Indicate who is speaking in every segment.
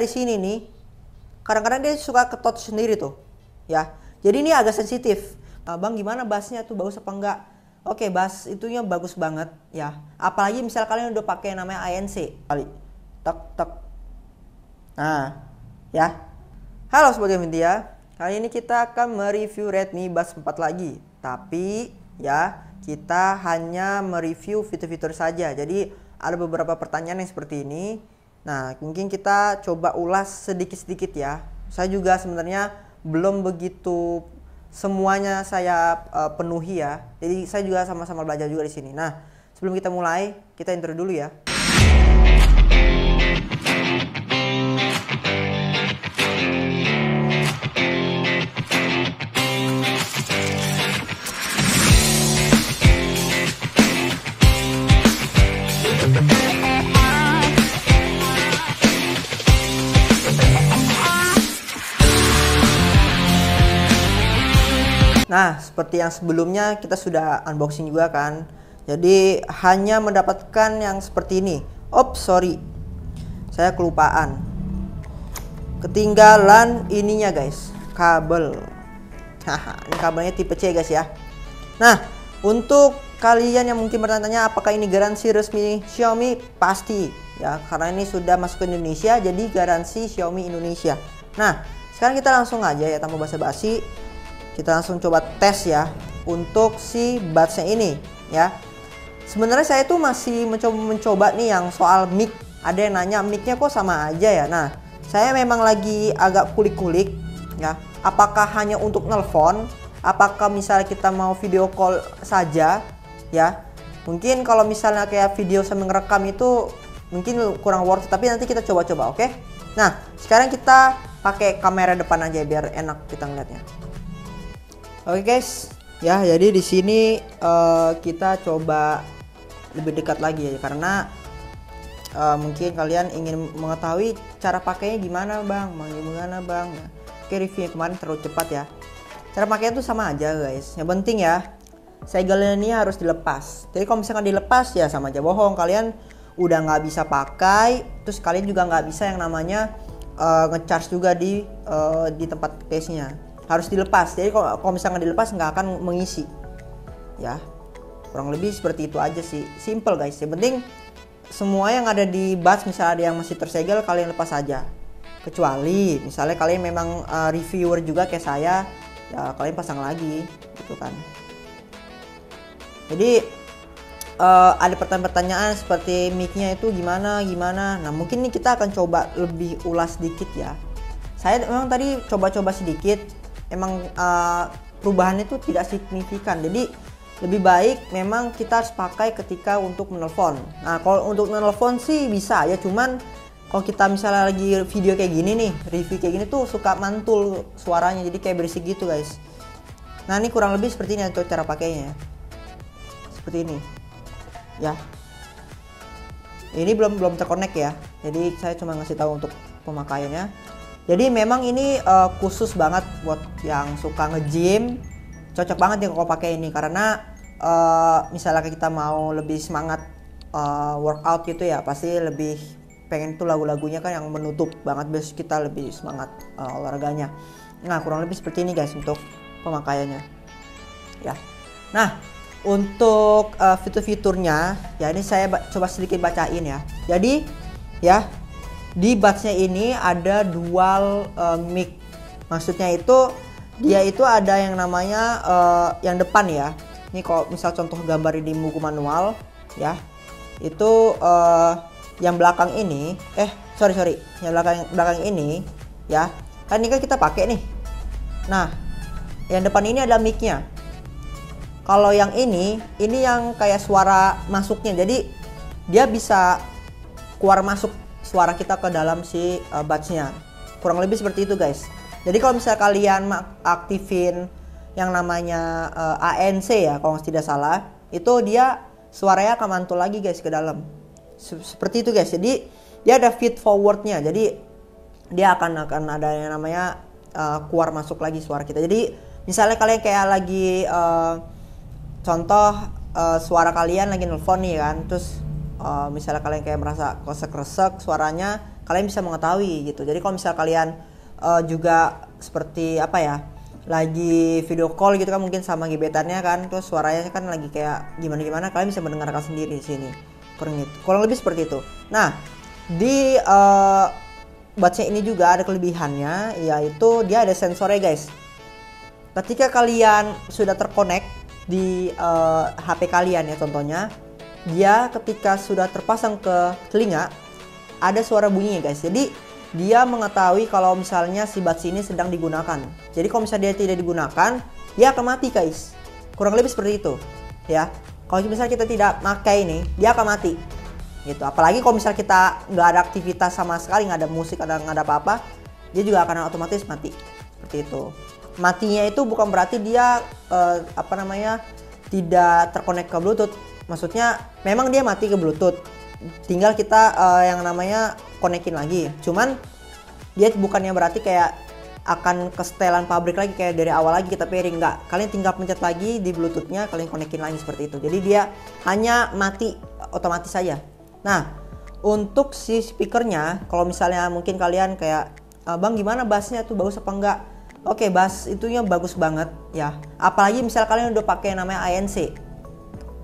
Speaker 1: di sini nih, kadang-kadang dia suka ketot sendiri tuh, ya. Jadi ini agak sensitif. Bang, gimana bassnya tuh, bagus apa enggak? Oke, bass itunya bagus banget, ya. Apalagi misal kalian udah pakai namanya ANC kali, tek tek. Nah, ya. Halo Sobat Media, kali ini kita akan mereview Redmi Buds 4 lagi. Tapi ya, kita hanya mereview fitur-fitur saja. Jadi ada beberapa pertanyaan yang seperti ini. Nah, mungkin kita coba ulas sedikit-sedikit ya. Saya juga sebenarnya belum begitu semuanya saya penuhi ya. Jadi saya juga sama-sama belajar juga di sini. Nah, sebelum kita mulai, kita intro dulu ya. Nah, seperti yang sebelumnya kita sudah unboxing juga kan. Jadi hanya mendapatkan yang seperti ini. Sorry, saya kelupaan. Ketinggalan ininya guys, kabel. Haha, ini kabelnya tipe C guys ya. Nah, untuk kalian yang mungkin bertanya apakah ini garansi resmi Xiaomi, pasti ya, karena ini sudah masuk ke Indonesia, jadi garansi Xiaomi Indonesia. Nah, sekarang kita langsung aja ya, tanpa basa-basi. Kita langsung coba tes ya untuk si budsnya ini ya. Sebenarnya saya tuh masih mencoba nih yang soal mic. Ada yang nanya micnya kok sama aja ya. Nah, saya memang lagi agak kulik-kulik ya. Apakah hanya untuk nelpon? Apakah misalnya kita mau video call saja ya? Mungkin kalau misalnya kayak video sambil ngerekam itu mungkin kurang worth it, tapi nanti kita coba-coba, oke? Nah, sekarang kita pakai kamera depan aja biar enak kita ngeliatnya. Oke guys, ya jadi di sini kita coba lebih dekat lagi ya, karena mungkin kalian ingin mengetahui cara pakainya gimana bang, ya. Oke, reviewnya kemarin terlalu cepat ya. Cara pakainya tuh sama aja guys. Yang penting ya, segelnya ini harus dilepas. Jadi kalau misalkan dilepas ya sama aja bohong, kalian udah nggak bisa pakai, terus kalian juga nggak bisa yang namanya ngecharge juga di tempat case-nya. Harus dilepas. Jadi kalau misalnya dilepas nggak akan mengisi ya, kurang lebih seperti itu aja sih, simple guys. Yang penting semua yang ada di buds, misalnya ada yang masih tersegel, kalian lepas saja. Kecuali misalnya kalian memang reviewer juga kayak saya ya, kalian pasang lagi gitu kan. Jadi ada pertanyaan-pertanyaan seperti mic-nya itu gimana. Nah, mungkin ini kita akan coba lebih ulas sedikit ya. Saya memang tadi coba-coba sedikit. Emang perubahannya itu tidak signifikan, jadi lebih baik memang kita harus pakai ketika untuk menelpon. Nah, kalau untuk menelpon sih bisa ya, cuman kalau kita misalnya lagi video kayak gini nih, review kayak gini tuh suka mantul suaranya, jadi kayak berisik gitu guys. Nah, ini kurang lebih seperti ini untuk cara pakainya, seperti ini ya. Ini belum terkonek ya, jadi saya cuma ngasih tahu untuk pemakaiannya. Jadi memang ini khusus banget buat yang suka nge-gym, cocok banget ya kalau pakai ini, karena misalnya kita mau lebih semangat workout gitu ya, pasti lebih pengen tuh lagu-lagunya kan yang menutup banget, biar kita lebih semangat olahraganya. Nah, kurang lebih seperti ini guys untuk pemakaiannya ya. Nah, untuk fitur-fiturnya ya, ini saya coba sedikit bacain ya. Jadi ya, di budsnya ini ada dual mic. Maksudnya itu dia itu ada yang namanya yang depan ya. Ini kalau misal contoh gambar di buku manual ya, itu yang belakang ini sorry, yang belakang ini ya, kan ini kan kita pakai nih. Nah, yang depan ini ada mic-nya. Kalau yang ini yang kayak suara masuknya, jadi dia bisa keluar masuk suara kita ke dalam si budsnya. Kurang lebih seperti itu guys. Jadi kalau misalnya kalian aktifin yang namanya ANC ya, kalau tidak salah, itu dia suaranya akan mantul lagi guys ke dalam. Seperti itu guys. Jadi dia ada feed forwardnya. Jadi dia akan ada yang namanya keluar masuk lagi suara kita. Jadi misalnya kalian kayak lagi contoh suara kalian lagi nelfon nih kan, terus misalnya kalian kayak merasa kresek-kresek suaranya, kalian bisa mengetahui gitu. Jadi kalau misal kalian juga seperti apa ya, lagi video call gitu kan mungkin sama gebetannya kan, terus suaranya kan lagi kayak gimana kalian bisa mendengarkan sendiri di sini. Kurang lebih seperti itu. Nah, di budsnya ini juga ada kelebihannya, yaitu dia ada sensornya guys. Ketika kalian sudah terkonek di HP kalian ya, contohnya dia ketika sudah terpasang ke telinga ada suara bunyinya guys. Jadi dia mengetahui kalau misalnya si buds ini sedang digunakan. Jadi kalau misalnya dia tidak digunakan, dia akan mati guys. Kurang lebih seperti itu ya. Kalau misalnya kita tidak pakai ini, dia akan mati gitu. Apalagi kalau misalnya kita nggak ada aktivitas sama sekali, nggak ada musik, nggak ada apa-apa, dia juga akan otomatis mati seperti itu. Matinya itu bukan berarti dia tidak terkonek ke Bluetooth. Maksudnya memang dia mati ke Bluetooth, tinggal kita yang namanya konekin lagi. Cuman dia bukannya berarti kayak akan ke setelan pabrik lagi kayak dari awal lagi kita pairing, enggak. Kalian tinggal pencet lagi di Bluetoothnya, kalian konekin lagi seperti itu. Jadi dia hanya mati otomatis saja. Nah, untuk si speakernya, kalau misalnya mungkin kalian kayak bang gimana bassnya tuh, bagus apa enggak? Oke, bass itunya bagus banget ya. Apalagi misal kalian udah pakai namanya ANC.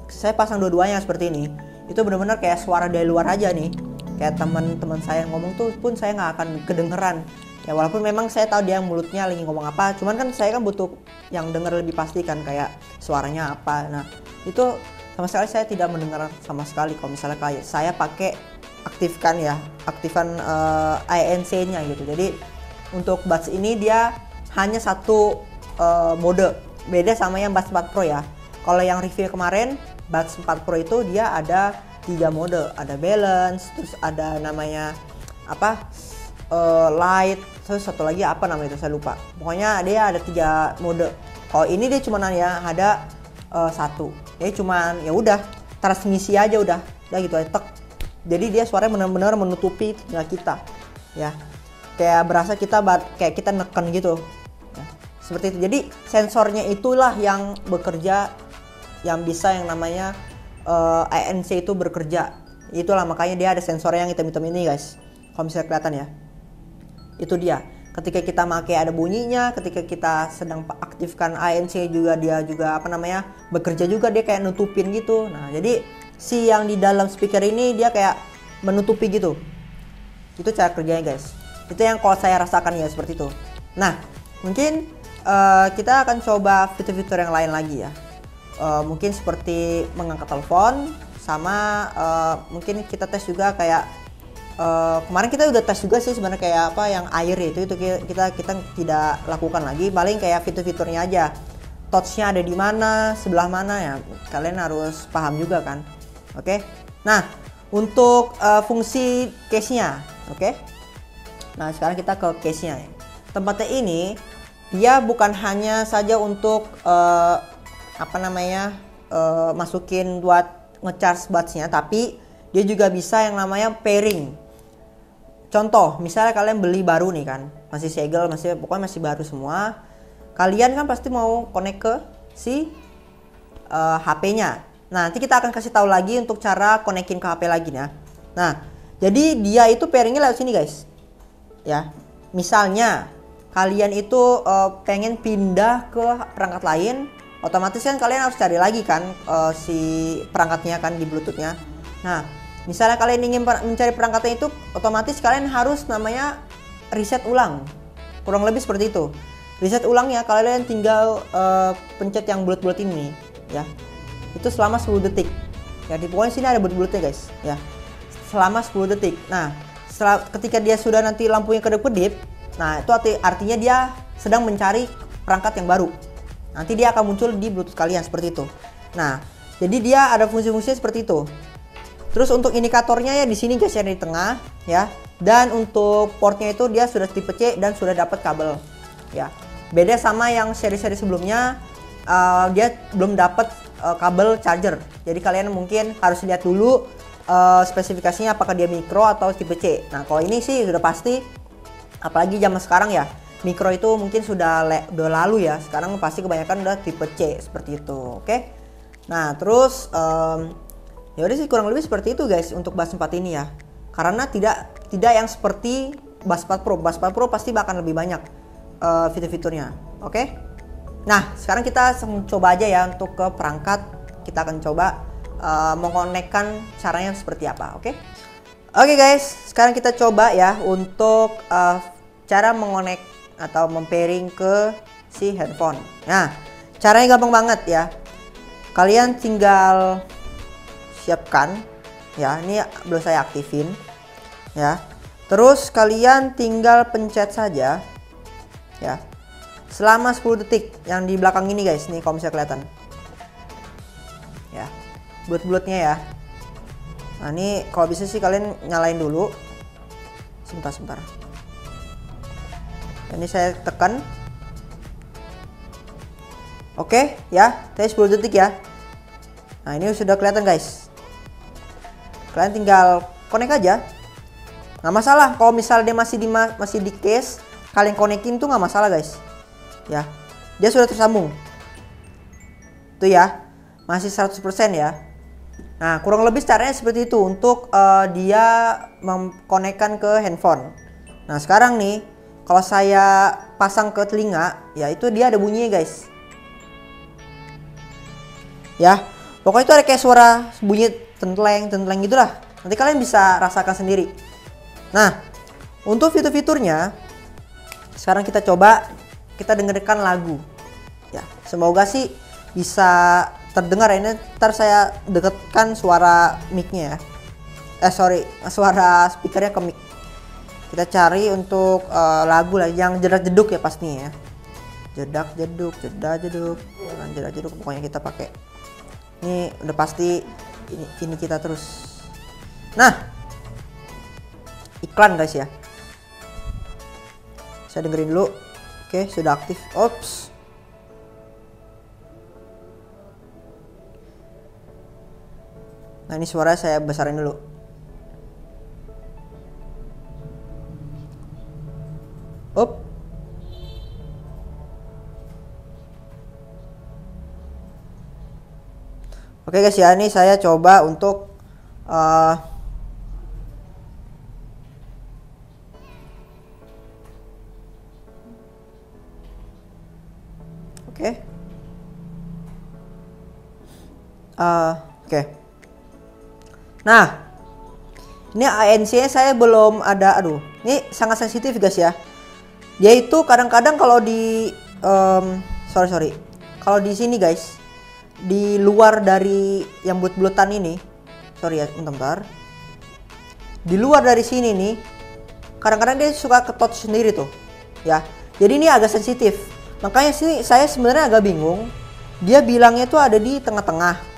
Speaker 1: Saya pasang dua-duanya seperti ini. Itu benar-benar kayak suara dari luar aja nih. Kayak teman-teman saya ngomong tuh pun saya nggak akan kedengeran. Ya walaupun memang saya tahu dia mulutnya lagi ngomong apa, cuman kan saya kan butuh yang denger lebih pasti kan, kayak suaranya apa. Nah, itu sama sekali saya tidak mendengar sama sekali kalau misalnya kayak saya pakai aktifkan ANC-nya gitu. Jadi untuk buds ini dia hanya satu mode, beda sama yang buds 4 Pro ya. Kalau yang review kemarin buds 4 Pro itu dia ada 3 mode, ada balance, terus ada namanya light, terus satu lagi apa namanya itu saya lupa. Pokoknya dia ada 3 mode. Kalau ini dia cuma ada satu. Dia cuman ya udah transmisi aja udah gitu aja tek. Jadi dia suaranya benar-benar menutupi telinga kita ya. Kayak berasa kita kayak kita neken gitu. Ya, seperti itu. Jadi sensornya itulah yang bekerja, yang bisa yang namanya ANC itu bekerja. Itulah makanya dia ada sensornya yang hitam-hitam ini guys. Kalau misalnya kelihatan ya. Itu dia. Ketika kita pakai ada bunyinya, ketika kita sedang aktifkan ANC juga dia juga bekerja juga, dia kayak nutupin gitu. Nah, jadi si yang di dalam speaker ini dia kayak menutupi gitu. Itu cara kerjanya guys. Itu yang kalau saya rasakan ya seperti itu. Nah, mungkin kita akan coba fitur-fitur yang lain lagi ya. Mungkin seperti mengangkat telepon, sama mungkin kita tes juga kayak kemarin kita udah tes juga sih sebenarnya kayak apa yang air itu kita tidak lakukan lagi, paling kayak fitur-fiturnya aja. Touch-nya ada di mana, sebelah mana ya. Kalian harus paham juga kan. Oke. Nah, untuk fungsi case-nya, oke. Nah, sekarang kita ke case-nya. Tempatnya ini dia bukan hanya saja untuk masukin buat ngecharge buds-nya, tapi dia juga bisa yang namanya pairing. Contoh, misalnya kalian beli baru nih kan, masih segel, pokoknya masih baru semua. Kalian kan pasti mau connect ke si HP-nya. Nah, nanti kita akan kasih tahu lagi untuk cara konekin ke HP lagi ya. Nah, jadi dia itu pairingnya lewat sini guys. Ya, misalnya kalian itu pengen pindah ke perangkat lain, otomatis kan kalian harus cari lagi kan si perangkatnya kan di Bluetooth-nya. Nah, misalnya kalian ingin mencari perangkatnya itu, otomatis kalian harus namanya reset ulang. Kurang lebih seperti itu. Reset ulangnya kalian tinggal pencet yang bulat-bulat ini ya. Itu selama 10 detik. Jadi pokoknya sini ada bulat-bulatnya guys ya. Selama 10 detik. Nah, ketika dia sudah nanti lampunya kedip-kedip, nah itu artinya dia sedang mencari perangkat yang baru. Nanti dia akan muncul di Bluetooth kalian seperti itu. Nah, jadi dia ada fungsi-fungsinya seperti itu. Terus untuk indikatornya ya di sini guys, yang di tengah ya. Dan untuk portnya itu dia sudah tipe C dan sudah dapat kabel ya. Beda sama yang seri-seri sebelumnya, dia belum dapat kabel charger. Jadi kalian mungkin harus lihat dulu spesifikasinya apakah dia micro atau tipe C. Nah, kalau ini sih sudah pasti, apalagi zaman sekarang ya, micro itu mungkin sudah lalu ya. Sekarang pasti kebanyakan udah tipe C seperti itu. Oke. Nah, terus ya udah sih kurang lebih seperti itu guys untuk buds 4 ini ya. karena tidak yang seperti Buds 4 Pro. Buds 4 Pro pasti bahkan lebih banyak fitur-fiturnya. Oke? Nah, sekarang kita coba aja ya untuk ke perangkat. Kita akan coba mengonekkan caranya seperti apa. Oke? Oke guys, sekarang kita coba ya untuk cara mengonek atau mempairing ke si handphone. Nah, caranya gampang banget ya. Kalian tinggal siapkan ya, ini belum saya aktifin ya. Terus kalian tinggal pencet saja ya. Selama 10 detik yang di belakang ini guys, nih kalau bisa kelihatan. Ya. Bulat-bulatnya ya. Nah, ini kalau bisa sih kalian nyalain dulu. Sebentar. Ini saya tekan. Oke, ya. Tadi 10 detik ya. Nah, ini sudah kelihatan guys. Kalian tinggal connect aja. Nggak masalah kalau misal dia masih di case, kalian konekin tuh nggak masalah guys. Ya. Dia sudah tersambung. Tuh ya. Masih 100% ya. Nah, kurang lebih caranya seperti itu untuk dia mengkonekkan ke handphone. Nah, sekarang nih kalau saya pasang ke telinga, ya itu dia ada bunyinya guys. Ya, pokoknya itu ada kayak suara bunyi tentleng gitulah. Nanti kalian bisa rasakan sendiri. Nah, untuk fitur-fiturnya sekarang kita coba kita dengarkan lagu. Ya, semoga sih bisa terdengar ya. Ini ntar saya dekatkan suara mic-nya ya. Suara speakernya ke mic. Kita cari untuk lagu lah yang jedak-jeduk ya pastinya ya. Jedak-jeduk, jedak-jeduk. Jangan jedak-jeduk, pokoknya kita pakai. Ini udah pasti ini kita terus. Nah, iklan guys ya. Saya dengerin dulu. Oke, sudah aktif. Ops. Nah, ini suara saya besarin dulu. Up. Oke guys ya, ini saya coba untuk oke. Nah, ini ANC-nya saya belum ada. Aduh, ini sangat sensitif guys ya. Dia itu kadang-kadang kalau di kalau di sini guys, di luar dari yang bulat-bulatan ini, sorry ya, bentar. Di luar dari sini nih, kadang-kadang dia suka ke-touch sendiri tuh, ya. Jadi ini agak sensitif. Makanya sih saya sebenarnya agak bingung. Dia bilangnya tuh ada di tengah-tengah.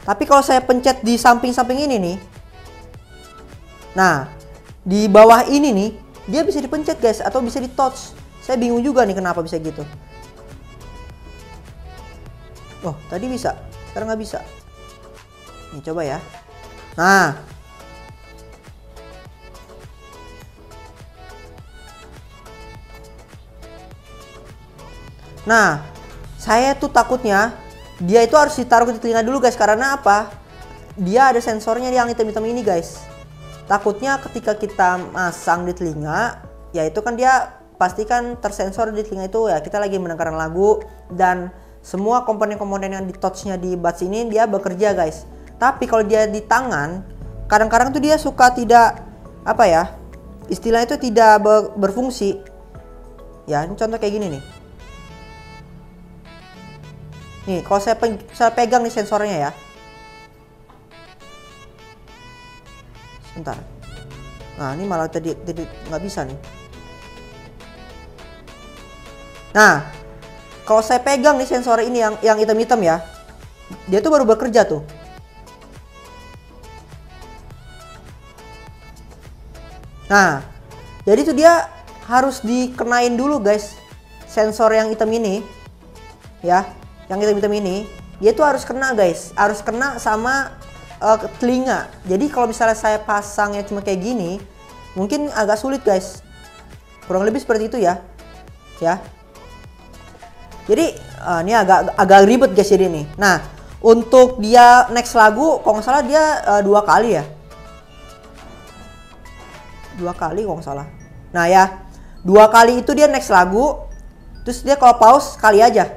Speaker 1: Tapi kalau saya pencet di samping-samping ini nih, nah di bawah ini nih, dia bisa dipencet guys, atau bisa di touch. Saya bingung juga nih kenapa bisa gitu. Oh, tadi bisa, sekarang nggak bisa. Nih coba ya. Nah, saya tuh takutnya dia itu harus ditaruh di telinga dulu guys. Karena apa? Dia ada sensornya yang hitam-hitam ini guys. Takutnya ketika kita masang di telinga, ya itu kan dia pastikan tersensor di telinga itu ya, kita lagi mendengarkan lagu dan semua komponen-komponen yang di touch-nya di buds ini dia bekerja guys. Tapi kalau dia di tangan, kadang-kadang tuh dia suka tidak, apa ya, istilahnya itu tidak berfungsi. Ya, ini contoh kayak gini nih. Nih, kalau saya pegang nih sensornya ya. Sebentar. Nah, ini malah tadi nggak bisa nih. Nah, kalau saya pegang nih sensor ini yang hitam-hitam ya, dia tuh baru bekerja tuh. Nah, jadi tuh dia harus dikenain dulu guys, sensor yang hitam ini, ya, yang hitam-hitam ini, dia tuh harus kena guys, harus kena sama telinga. Jadi kalau misalnya saya pasangnya cuma kayak gini, mungkin agak sulit guys. Kurang lebih seperti itu ya, ya. Jadi ini agak ribet guys jadi nih. Nah, untuk dia next lagu, kalau nggak salah dia 2 kali ya. 2 kali kalau nggak salah. Nah ya, 2 kali itu dia next lagu, terus dia kalau pause kali aja.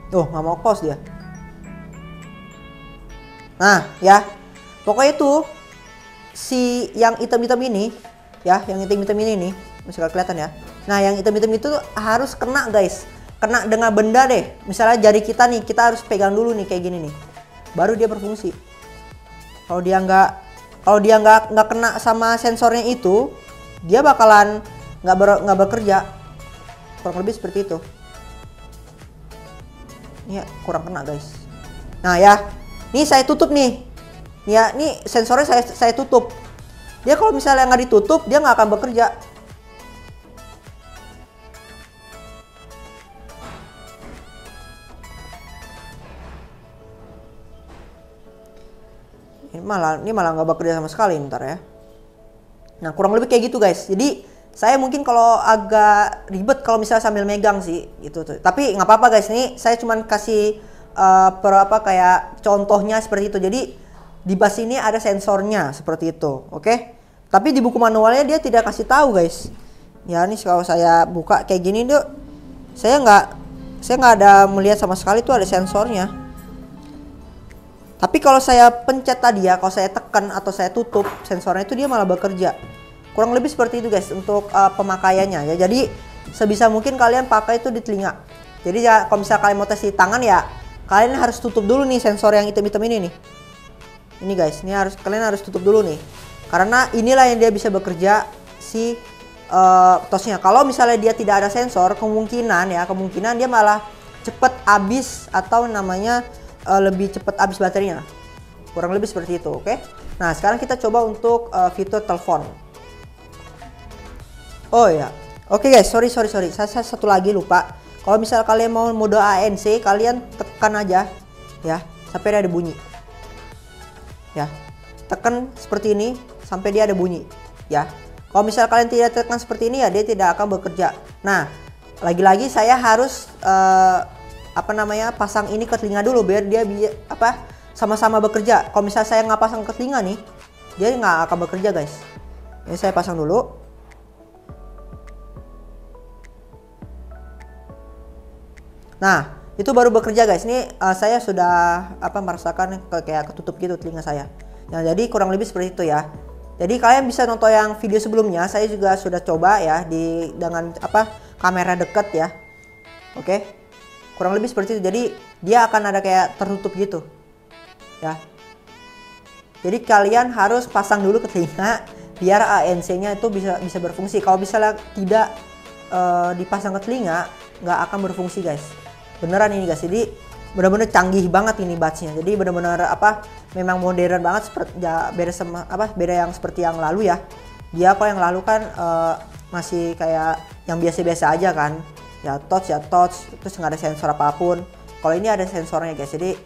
Speaker 1: Tuh nggak mau pause dia. Nah ya, pokoknya itu si yang hitam-hitam ini ya, yang hitam-hitam ini nih, masih gak kelihatan ya. Nah yang hitam-hitam itu harus kena guys, kena dengan benda deh. Misalnya jari kita nih, kita harus pegang dulu nih kayak gini nih, baru dia berfungsi. Kalau dia nggak kena sama sensornya itu, dia bakalan nggak bekerja. Kurang lebih seperti itu. Ini kurang kena guys. Nah ya, ini saya tutup nih. Ya, ini sensornya saya tutup. Dia kalau misalnya nggak ditutup, dia nggak akan bekerja. Ini malah nggak bekerja sama sekali ntar ya. Nah kurang lebih kayak gitu guys. Jadi saya mungkin kalau agak ribet kalau misalnya sambil megang sih gitu tuh. Tapi nggak apa-apa guys. Ini saya cuman kasih kayak contohnya seperti itu. Jadi di bus ini ada sensornya seperti itu, oke? Tapi di buku manualnya dia tidak kasih tahu guys. Ya ini kalau saya buka kayak gini tuh, saya nggak ada melihat sama sekali tuh ada sensornya. Tapi kalau saya pencet tadi ya, kalau saya tekan atau saya tutup sensornya itu dia malah bekerja. Kurang lebih seperti itu guys untuk pemakaiannya ya. Jadi sebisa mungkin kalian pakai itu di telinga. Jadi ya kalau misalnya kalian mau tes di tangan ya, kalian harus tutup dulu nih sensor yang hitam-hitam ini nih. Ini guys, kalian harus tutup dulu nih. Karena inilah yang dia bisa bekerja si touchnya. Kalau misalnya dia tidak ada sensor, kemungkinan dia malah cepet habis atau namanya lebih cepat habis baterainya. Kurang lebih seperti itu, oke? Nah, sekarang kita coba untuk fitur telepon. Oh ya. Oke guys, sorry. Saya satu lagi lupa. Kalau misalnya kalian mau mode ANC, kalian tekan aja ya sampai dia ada bunyi. Ya. Tekan seperti ini sampai dia ada bunyi, ya. Kalau misalnya kalian tidak tekan seperti ini ya dia tidak akan bekerja. Nah, lagi-lagi saya harus pasang ini ke telinga dulu biar dia sama-sama bekerja. Kalau misalnya saya nggak pasang ke telinga nih, dia nggak akan bekerja guys. Ini saya pasang dulu. Nah, itu baru bekerja guys. Ini saya sudah merasakan kayak ketutup gitu telinga saya. Nah, jadi kurang lebih seperti itu ya. Jadi kalian bisa nonton yang video sebelumnya. Saya juga sudah coba ya dengan kamera dekat ya. Oke. Kurang lebih seperti itu. Jadi dia akan ada kayak tertutup gitu. Ya. Jadi kalian harus pasang dulu ke telinga biar ANC-nya itu bisa berfungsi. Kalau misalnya tidak dipasang ke telinga, nggak akan berfungsi guys. Beneran ini guys. Jadi benar-benar canggih banget ini buds-nya. Jadi benar-benar memang modern banget seperti ya, beda yang seperti yang lalu ya. Dia kalau yang lalu kan masih kayak yang biasa-biasa aja kan. Ya touch terus nggak ada sensor apapun. Kalau ini ada sensornya guys. Jadi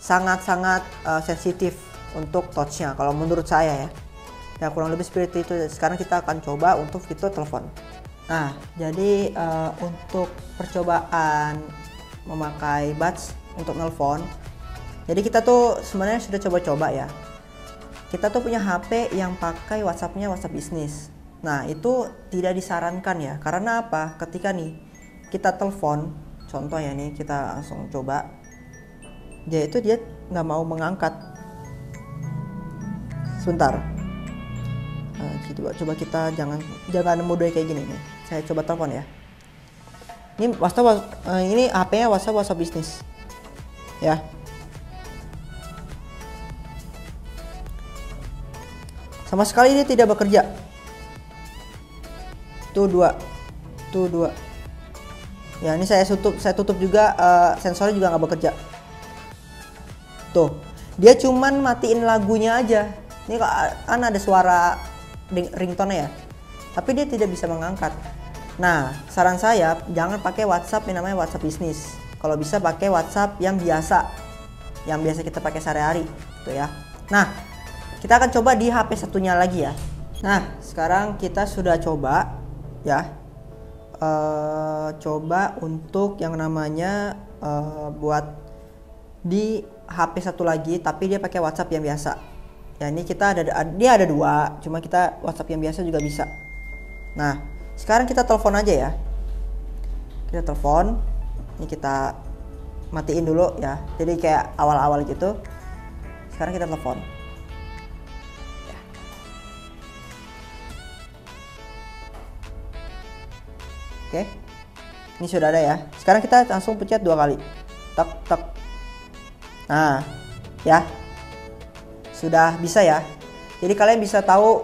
Speaker 1: sangat-sangat sensitif untuk touch-nya kalau menurut saya ya. Ya kurang lebih seperti itu. Sekarang kita akan coba untuk fitur telepon. Nah, jadi untuk percobaan memakai buds untuk nelpon. Jadi kita tuh sebenarnya sudah coba-coba ya. Kita tuh punya HP yang pakai WhatsApp-nya WhatsApp bisnis. Nah, itu tidak disarankan ya. Karena apa? Ketika nih kita telepon, contoh ya nih kita langsung coba. Dia nggak mau mengangkat. Sebentar. Coba kita jangan mode kayak gini nih. Saya coba telepon ya. Ini ini HP-nya WhatsApp bisnis. Ya. Sama sekali dia tidak bekerja. Tuh dua. Ya, ini saya tutup juga sensornya juga nggak bekerja. Tuh. Dia cuman matiin lagunya aja. Ini kan ada suara ringtone ya. Tapi dia tidak bisa mengangkat. Nah, saran saya jangan pakai WhatsApp yang namanya WhatsApp bisnis. Kalau bisa pakai WhatsApp yang biasa kita pakai sehari-hari, gitu ya. Nah, kita akan coba di HP satunya lagi ya. Nah, sekarang kita sudah coba ya. Coba untuk yang namanya buat di HP satu lagi tapi dia pakai WhatsApp yang biasa. Ya ini dia ada dua, cuma kita WhatsApp yang biasa juga bisa. Nah sekarang kita telepon aja ya. Kita telepon. Ini kita matiin dulu ya. Jadi kayak awal-awal gitu. Sekarang kita telepon. Oke, ini sudah ada ya. Sekarang kita langsung pencet 2 kali. Tak tak. Nah, ya, sudah bisa ya. Jadi kalian bisa tahu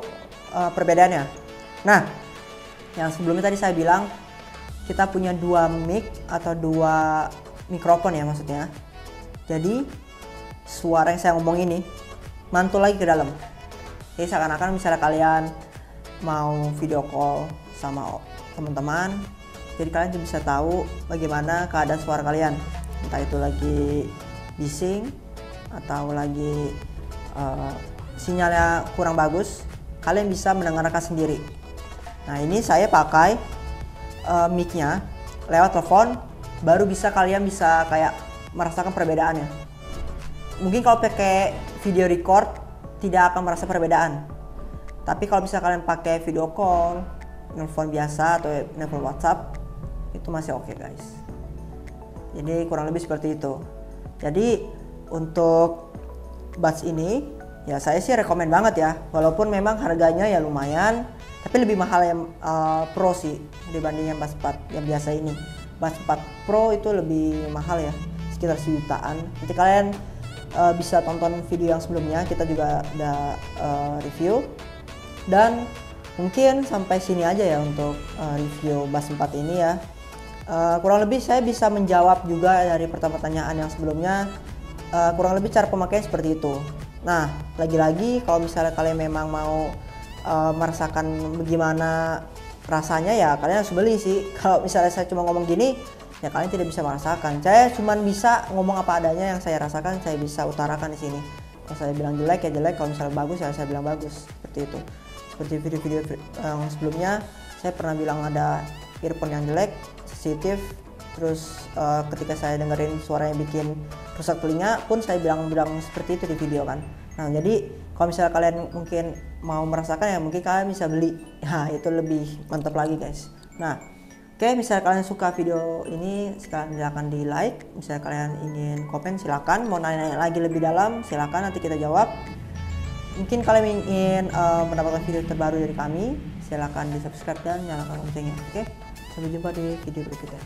Speaker 1: perbedaannya. Nah, yang sebelumnya tadi saya bilang kita punya 2 mic atau 2 mikrofon ya maksudnya. Jadi suara yang saya ngomong ini mantul lagi ke dalam. Jadi seakan-akan misalnya kalian mau video call sama teman-teman, jadi kalian bisa tahu bagaimana keadaan suara kalian, entah itu lagi bising atau lagi sinyalnya kurang bagus, kalian bisa mendengarkan sendiri. Nah ini saya pakai mic-nya lewat telepon, baru bisa kalian bisa kayak merasakan perbedaannya. Mungkin kalau pakai video record tidak akan merasa perbedaan, tapi kalau bisa kalian pakai video call, nelfon biasa atau nelfon WhatsApp, itu masih oke guys. Jadi kurang lebih seperti itu. Jadi untuk buds ini ya saya sih rekomen banget ya, walaupun memang harganya ya lumayan, tapi lebih mahal yang Pro sih dibanding yang buds 4 yang biasa ini. Buds 4 Pro itu lebih mahal ya, sekitar sejutaan. Nanti kalian bisa tonton video yang sebelumnya, kita juga udah review. Dan mungkin sampai sini aja ya untuk review buds 4 ini ya. Kurang lebih saya bisa menjawab juga dari pertanyaan yang sebelumnya. Kurang lebih cara pemakaian seperti itu. Nah lagi-lagi kalau misalnya kalian memang mau merasakan bagaimana rasanya ya kalian harus beli sih. Kalau misalnya saya cuma ngomong gini ya kalian tidak bisa merasakan. Saya cuma bisa ngomong apa adanya, yang saya rasakan saya bisa utarakan di sini. Kalau saya bilang jelek ya jelek, kalau misalnya bagus ya saya bilang bagus, seperti itu. Seperti video-video yang sebelumnya saya pernah bilang ada earphone yang jelek, sensitif, terus ketika saya dengerin suara yang bikin rusak telinga pun saya bilang seperti itu di video kan. Nah jadi kalau misalnya kalian mungkin mau merasakan ya mungkin kalian bisa beli. Nah itu lebih mantap lagi guys. Nah oke, misalnya kalian suka video ini silahkan di like. Misalnya kalian ingin komen silakan, mau nanya lagi lebih dalam silakan, nanti kita jawab. Mungkin kalian ingin mendapatkan video terbaru dari kami, silakan di subscribe dan nyalakan loncengnya. Oke, sampai jumpa di video berikutnya.